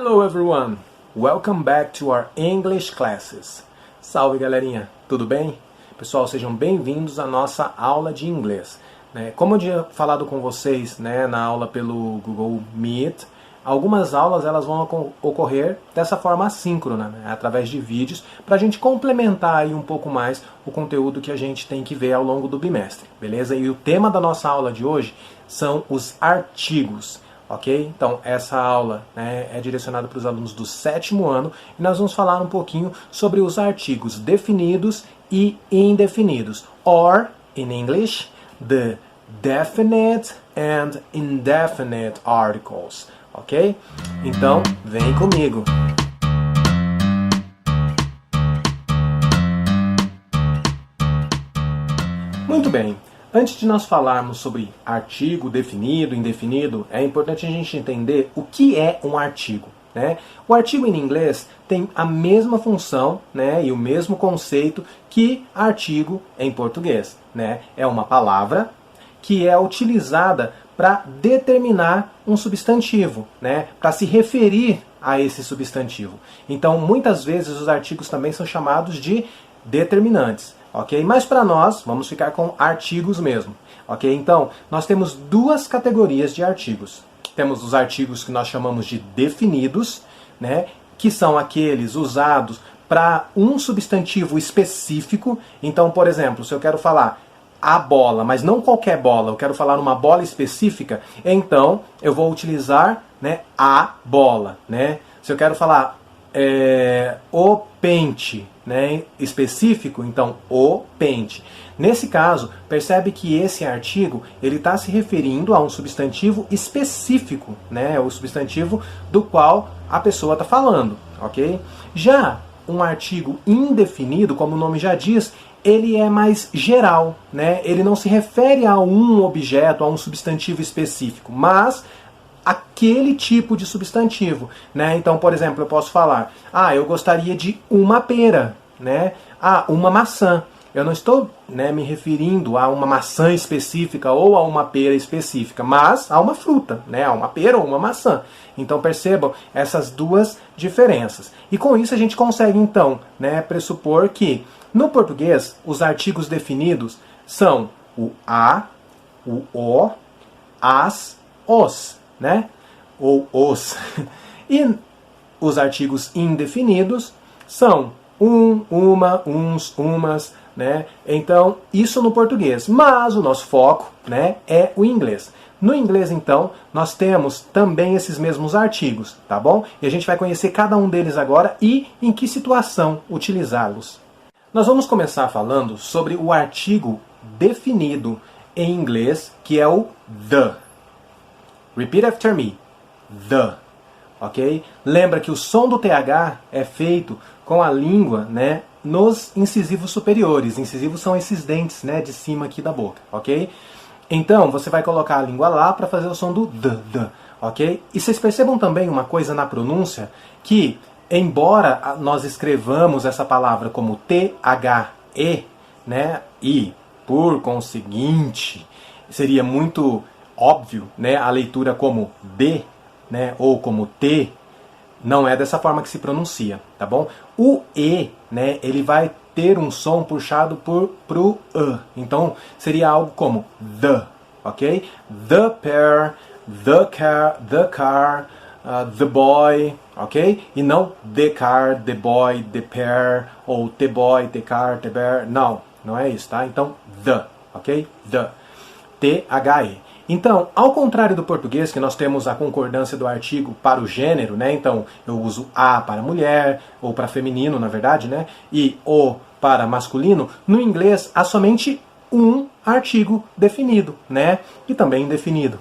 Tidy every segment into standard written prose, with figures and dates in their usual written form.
Hello everyone! Welcome back to our English classes. Salve galerinha, tudo bem? Pessoal, sejam bem-vindos à nossa aula de inglês. Como eu tinha falado com vocês na aula pelo Google Meet, algumas aulas elas vão ocorrer dessa forma assíncrona, através de vídeos, para a gente complementar aí um pouco mais o conteúdo que a gente tem que ver ao longo do bimestre, beleza? E o tema da nossa aula de hoje são os artigos. Ok? Então, essa aula é direcionada para os alunos do 7º ano e nós vamos falar um pouquinho sobre os artigos definidos e indefinidos. Or, in English, the definite and indefinite articles. Ok? Então, vem comigo! Muito bem. Antes de nós falarmos sobre artigo definido, indefinido, é importante a gente entender o que é um artigo. O artigo em inglês tem a mesma função e o mesmo conceito que artigo em português. É uma palavra que é utilizada para determinar um substantivo, para se referir a esse substantivo. Então, muitas vezes os artigos também são chamados de determinantes. Ok? Mas para nós, vamos ficar com artigos mesmo. Ok? Então, nós temos duas categorias de artigos. Temos os artigos que nós chamamos de definidos, que são aqueles usados para um substantivo específico. Então, por exemplo, se eu quero falar a bola, mas não qualquer bola, eu quero falar uma bola específica, então eu vou utilizar a bola. Se eu quero falar o pente, específico, então o pente. Nesse caso, percebe que esse artigo ele está se referindo a um substantivo específico, o substantivo do qual a pessoa está falando, ok? Já um artigo indefinido, como o nome já diz, ele é mais geral, Ele não se refere a um objeto, a um substantivo específico, mas aquele tipo de substantivo, Então, por exemplo, eu posso falar, eu gostaria de uma pera, uma maçã. Eu não estou me referindo a uma maçã específica ou a uma pera específica, mas a uma fruta, a uma pera ou uma maçã. Então percebam essas duas diferenças. E com isso a gente consegue então pressupor que no português os artigos definidos são o a, o o, as, os. Ou os. E os artigos indefinidos são um, uma, uns, umas, Então, isso no português. Mas o nosso foco, é o inglês. No inglês, então, nós temos também esses mesmos artigos, tá bom? E a gente vai conhecer cada um deles agora e em que situação utilizá-los. Nós vamos começar falando sobre o artigo definido em inglês, que é o the. Repeat after me. The. Ok? Lembra que o som do TH é feito com a língua, nos incisivos superiores. Incisivos são esses dentes, de cima aqui da boca, ok? Então, você vai colocar a língua lá para fazer o som do the, ok? E vocês percebam também uma coisa na pronúncia, que embora nós escrevamos essa palavra como T-H-E, e, por conseguinte, seria muito óbvio, a leitura como D, ou como T, não é dessa forma que se pronuncia, tá bom? O E, ele vai ter um som puxado pro E. Então, seria algo como the, ok? The pair, the car, the boy, ok? E não the car, the boy, the pair, ou the boy, the car, the bear. Não é isso, tá? Então, the, ok? The. T-H-E. Então, ao contrário do português, que nós temos a concordância do artigo para o gênero, Então, eu uso a para mulher, ou para feminino, na verdade, E o para masculino, no inglês há somente um artigo definido, E também indefinido,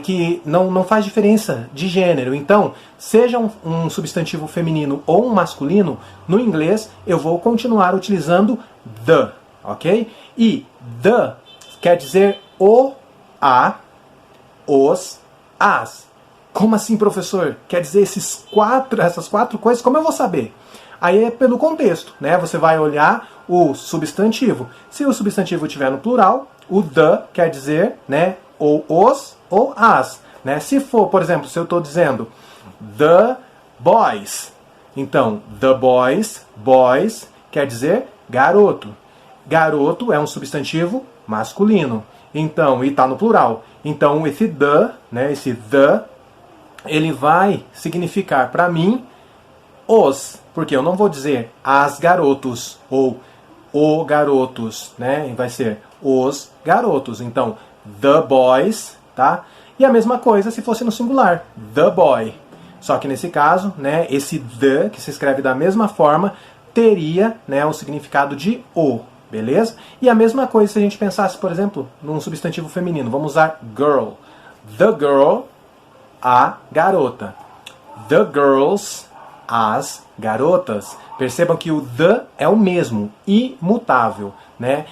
que não faz diferença de gênero. Então, seja um substantivo feminino ou um masculino, no inglês eu vou continuar utilizando the, ok? E the quer dizer o, a, os, as. Como assim, professor? Quer dizer essas quatro coisas? Como eu vou saber? Aí é pelo contexto, Você vai olhar o substantivo. Se o substantivo estiver no plural, o the quer dizer, ou os ou as. Se for, por exemplo, se eu estou dizendo the boys. Então, the boys, boys quer dizer garoto. Garoto é um substantivo masculino. Então, e está no plural. Então, esse the, né, esse the, ele vai significar para mim os, porque eu não vou dizer as garotos ou o garotos, né? Vai ser os garotos. Então, the boys, tá? E a mesma coisa se fosse no singular, the boy. Só que nesse caso, né, esse the, que se escreve da mesma forma, teria, né, o significado de o, beleza? E a mesma coisa se a gente pensasse, por exemplo, num substantivo feminino. Vamos usar girl. The girl, a garota. The girls, as garotas. Percebam que o the é o mesmo, imutável, né?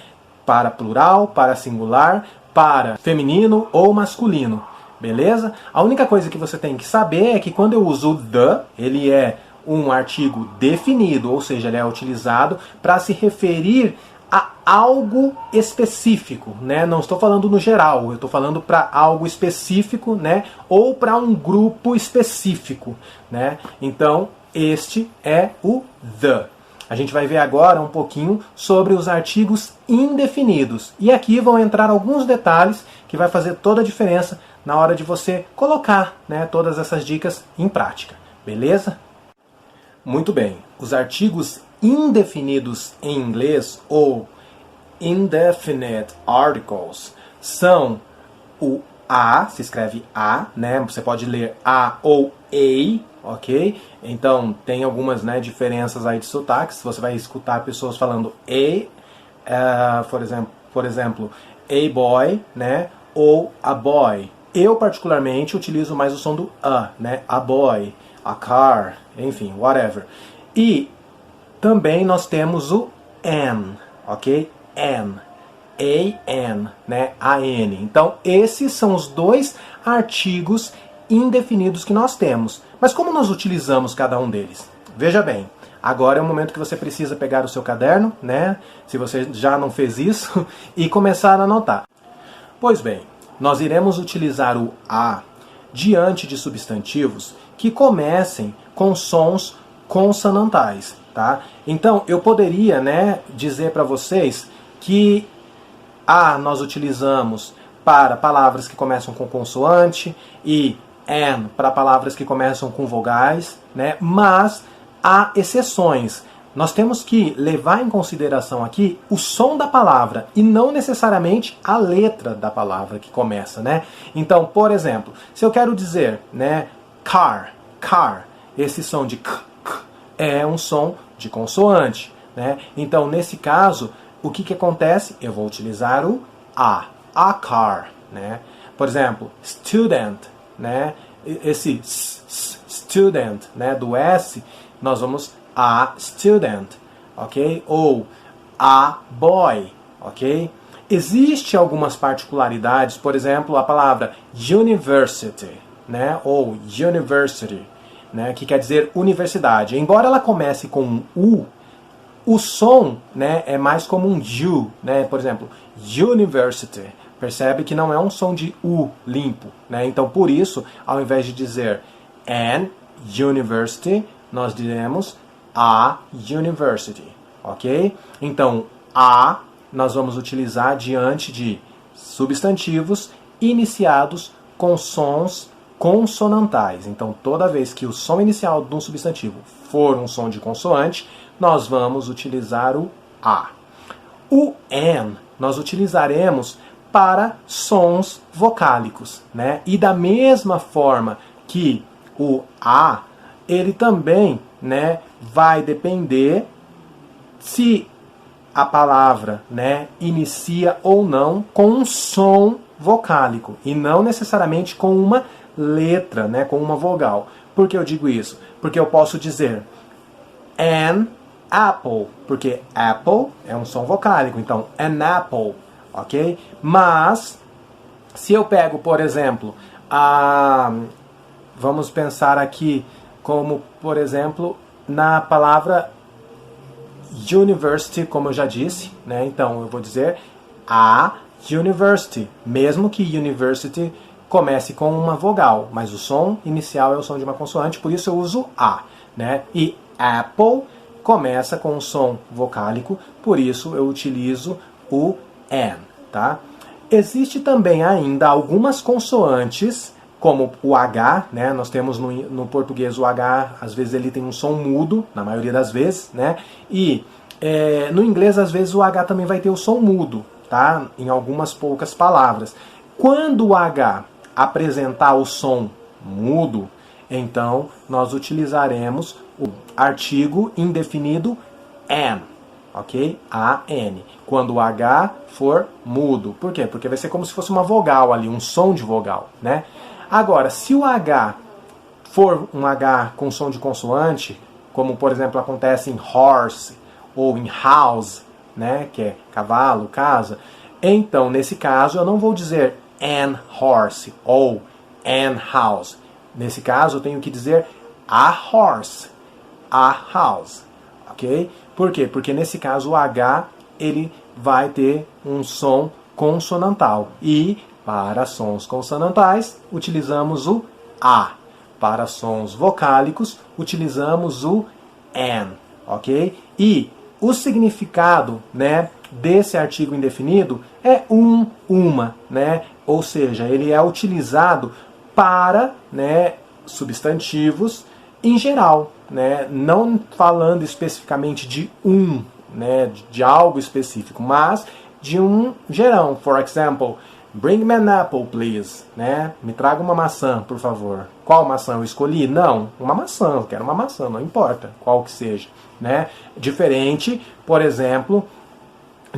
Para plural, para singular, para feminino ou masculino. Beleza? A única coisa que você tem que saber é que quando eu uso the, ele é um artigo definido, ou seja, ele é utilizado para se referir a algo específico, né? Não estou falando no geral, eu estou falando para algo específico, né? Ou para um grupo específico, né? Então, este é o the. A gente vai ver agora um pouquinho sobre os artigos indefinidos. E aqui vão entrar alguns detalhes que vai fazer toda a diferença na hora de você colocar, né, todas essas dicas em prática. Beleza? Muito bem. Os artigos indefinidos em inglês, ou indefinite articles, são o a, se escreve a, né? Você pode ler a ou a, ok? Então tem algumas, né, diferenças aí de sotaques. Você vai escutar pessoas falando por exemplo, a boy, né? Ou a boy. Eu particularmente utilizo mais o som do a, né? A boy, a car, enfim, whatever. E também nós temos o an, ok? An. A-N, né? A-N. Então, esses são os dois artigos indefinidos que nós temos. Mas como nós utilizamos cada um deles? Veja bem, agora é o momento que você precisa pegar o seu caderno, né? Se você já não fez isso, e começar a anotar. Pois bem, nós iremos utilizar o a diante de substantivos que comecem com sons consonantais, tá? Então, eu poderia, né, dizer para vocês que a nós utilizamos para palavras que começam com consoante e an para palavras que começam com vogais, né? Mas há exceções. Nós temos que levar em consideração aqui o som da palavra e não necessariamente a letra da palavra que começa, né? Então, por exemplo, se eu quero dizer, né, car, esse som de k é um som de consoante, né? Então, nesse caso, o que acontece? Eu vou utilizar o a car, né? Por exemplo, student, né? Esse student, né, do S, nós vamos a student, ok? Ou a boy, ok? Existem algumas particularidades, por exemplo, a palavra university, né? Ou university, né? Que quer dizer universidade. Embora ela comece com um U, o som, né, é mais como um U, né? Por exemplo, university. Percebe que não é um som de U limpo, né? Então, por isso, ao invés de dizer an university, nós diremos a university, ok? Então, a nós vamos utilizar diante de substantivos iniciados com sons consonantais. Então, toda vez que o som inicial de um substantivo for um som de consoante, nós vamos utilizar o a. O an nós utilizaremos para sons vocálicos, né? E da mesma forma que o a, ele também, né, vai depender se a palavra, né, inicia ou não com um som vocálico e não necessariamente com uma letra, né, com uma vogal. Por que eu digo isso? Porque eu posso dizer an apple, porque apple é um som vocálico, então an apple, ok? Mas se eu pego, por exemplo, vamos pensar aqui como, por exemplo, na palavra university, como eu já disse, né? Então eu vou dizer a university, mesmo que university comece com uma vogal, mas o som inicial é o som de uma consoante, por isso eu uso A, né? E apple começa com um som vocálico, por isso eu utilizo o N, tá? Existe também ainda algumas consoantes, como o H, né? Nós temos no português o H, às vezes ele tem um som mudo, na maioria das vezes, né? E no inglês, às vezes, o H também vai ter o som mudo, tá? Em algumas poucas palavras. Quando o H apresentar o som mudo, então nós utilizaremos o artigo indefinido N, ok? A-N. Quando o H for mudo. Por quê? Porque vai ser como se fosse uma vogal ali, um som de vogal, né? Agora, se o H for um H com som de consoante, como por exemplo acontece em horse ou em house, né, que é cavalo, casa, então nesse caso eu não vou dizer an horse ou an house. Nesse caso eu tenho que dizer a horse, a house, ok? Por quê? Porque nesse caso o H ele vai ter um som consonantal e para sons consonantais utilizamos o A. Para sons vocálicos utilizamos o N, ok? E o significado, né, desse artigo indefinido é uma, né? Ou seja, ele é utilizado para, né, substantivos em geral, né? Não falando especificamente de né, de algo específico, mas de um geral. For example, bring me an apple, please. Né? Me traga uma maçã, por favor. Qual maçã eu escolhi? Não, uma maçã. Eu quero uma maçã, não importa qual que seja. Né? Diferente, por exemplo,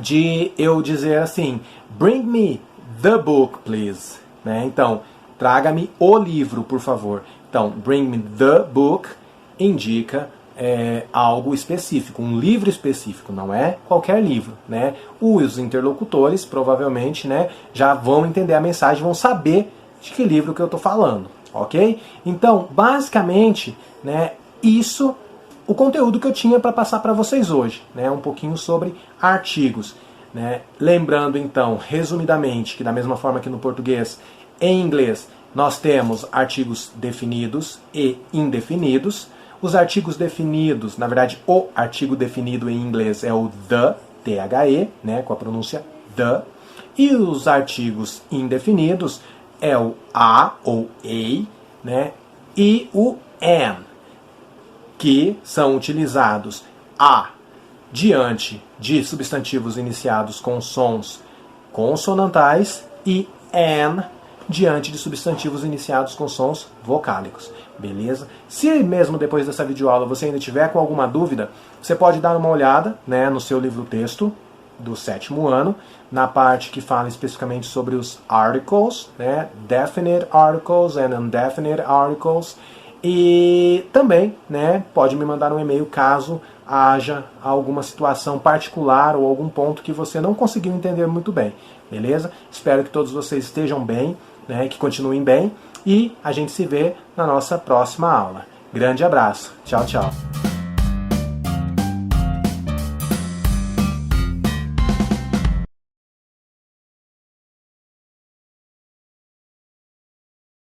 de eu dizer assim, bring me the book, please. Né? Então, traga-me o livro, por favor. Então, bring me the book indica algo específico, um livro específico, não é qualquer livro, né? Os interlocutores, provavelmente, né, já vão entender a mensagem, vão saber de que livro que eu estou falando, ok? Então, basicamente, né, isso, o conteúdo que eu tinha para passar para vocês hoje, né, um pouquinho sobre artigos, né? Lembrando, então, resumidamente, que da mesma forma que no português, em inglês, nós temos artigos definidos e indefinidos. Os artigos definidos, na verdade, o artigo definido em inglês é o the, T-H-E, né, com a pronúncia the. E os artigos indefinidos é o a ou a, né, e o an, que são utilizados a diante de substantivos iniciados com sons consonantais e an diante de substantivos iniciados com sons vocálicos. Beleza? Se mesmo depois dessa videoaula você ainda tiver com alguma dúvida, você pode dar uma olhada, né, no seu livro-texto do 7º ano, na parte que fala especificamente sobre os articles, né, definite articles and indefinite articles, e também, né, pode me mandar um e-mail caso haja alguma situação particular ou algum ponto que você não conseguiu entender muito bem. Beleza? Espero que todos vocês estejam bem, né, que continuem bem, e a gente se vê na nossa próxima aula. Grande abraço. Tchau, tchau.